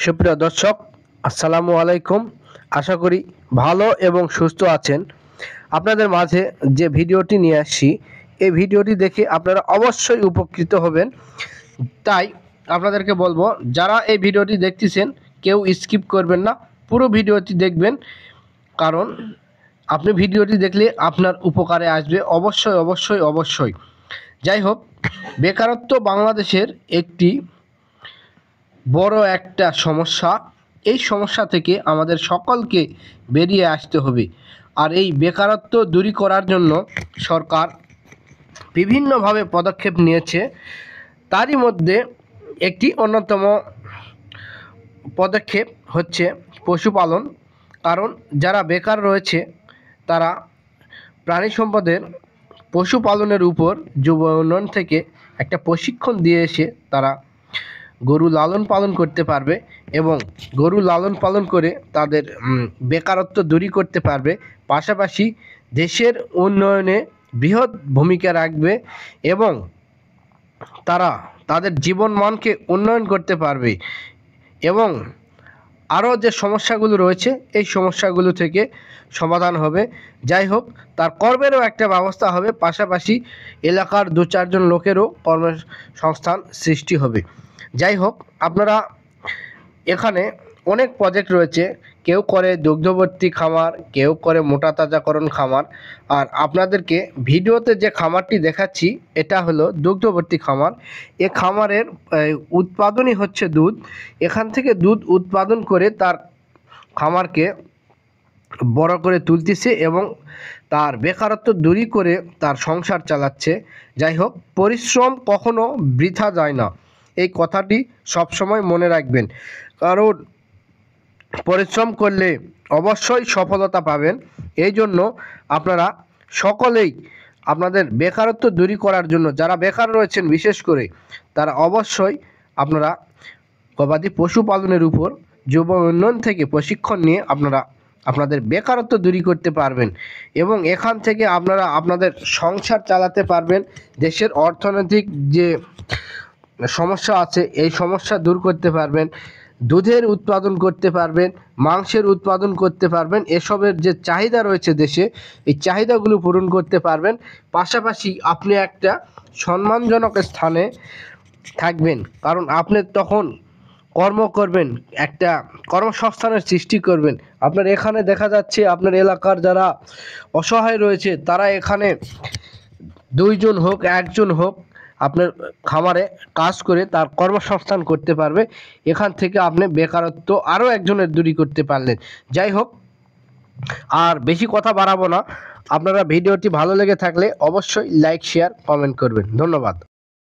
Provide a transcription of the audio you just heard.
সুপ্রিয় দর্শক, আসসালামু আলাইকুম। আশা করি ভালো এবং সুস্থ আছেন। আপনাদের মাঝে যে ভিডিওটি নিয়ে আসছি, এই ভিডিওটি দেখে আপনারা অবশ্যই উপকৃত হবেন। তাই আপনাদেরকে বলবো, যারা এই ভিডিওটি দেখতেছেন কেউ স্কিপ করবেন না, পুরো ভিডিওটি দেখবেন। কারণ আপনি ভিডিওটি দেখলে আপনার উপকারে আসবে অবশ্যই অবশ্যই অবশ্যই। যাই হোক, বেকারত্ব বাংলাদেশের একটি বড় একটা সমস্যা। এই সমস্যা থেকে আমাদের সকলকে বেরিয়ে আসতে হবে। আর এই বেকারত্ব দূর করার জন্য সরকার বিভিন্নভাবে পদক্ষেপ নিয়েছে। তারই মধ্যে একটি অন্যতম পদক্ষেপ হচ্ছে পশুপালন। কারণ যারা বেকার রয়েছে তারা প্রাণী সম্পদের পশুপালনের উপর যুব উন্নয়ন থেকে একটা প্রশিক্ষণ দিয়ে এসে তারা গরু লালন পালন করতে পারবে এবং গরু লালন পালন করে তাদের বেকারত্ব দূর করতে পারবে। পাশাপাশি দেশের উন্নয়নে বৃহৎ ভূমিকা রাখবে এবং তারা তাদের জীবনমানকে উন্নয়ন করতে পারবে এবং আরও যে সমস্যাগুলো রয়েছে এই সমস্যাগুলো থেকে সমাধান হবে। যাই হোক, তার কর্মেরও একটা ব্যবস্থা হবে, পাশাপাশি এলাকার 2-4 জন লোকেরও কর্মসংস্থান সৃষ্টি হবে। যাই হোক, আপনারা এখানে অনেক প্রজেক্ট রয়েছে। কেউ করে দুগ্ধবর্তী খামার, কেউ করে মোটা তাজাকরণ খামার। আর আপনাদেরকে ভিডিওতে যে খামারটি দেখাচ্ছি এটা হলো দুগ্ধবর্তী খামার। এ খামারের উৎপাদনই হচ্ছে দুধ। এখান থেকে দুধ উৎপাদন করে তার খামারকে বড় করে তুলতেছে এবং তার বেকারত্ব দূর করে তার সংসার চালাচ্ছে। যাই হোক, পরিশ্রম কখনো বৃথা যায় না, এই কথাটি সবসময় মনে রাখবেন। কারণ পরিশ্রম করলে অবশ্যই সফলতা পাবেন। এই জন্য আপনারা সকলেই আপনাদের বেকারত্ব দূর করার জন্য, যারা বেকার রয়েছেন বিশেষ করে, তারা অবশ্যই আপনারা গবাদি পশুপালনের উপর যুব উন্নয়ন থেকে প্রশিক্ষণ নিয়ে আপনারা আপনাদের বেকারত্ব দূর করতে পারবেন এবং এখান থেকে আপনারা আপনাদের সংসার চালাতে পারবেন। দেশের অর্থনৈতিক যে সমস্যা আছে এই সমস্যা দূর করতে পারবেন, দুধের উৎপাদন করতে পারবেন, মাংসের উৎপাদন করতে পারবেন। এসবের যে চাহিদা রয়েছে দেশে, এই চাহিদাগুলো পূরণ করতে পারবেন। পাশাপাশি আপনি একটা সম্মানজনক স্থানে থাকবেন, কারণ আপনি তখন কর্ম করবেন, একটা কর্মসংস্থানের সৃষ্টি করবেন। আপনার এখানে দেখা যাচ্ছে আপনার এলাকার যারা অসহায় রয়েছে তারা এখানে 2 জন হোক 1 জন হোক আপনার খামারে কাজ করে তার কর্মসংস্থান করতে পারবে। এখান থেকে আপনি বেকারত্ব আরও একজনের দূর করতে পারলেন। যাই হোক, আর বেশি কথা বাড়াবো না। আপনারা ভিডিওটি ভালো লেগে থাকলে অবশ্যই লাইক, শেয়ার, কমেন্ট করবেন। ধন্যবাদ।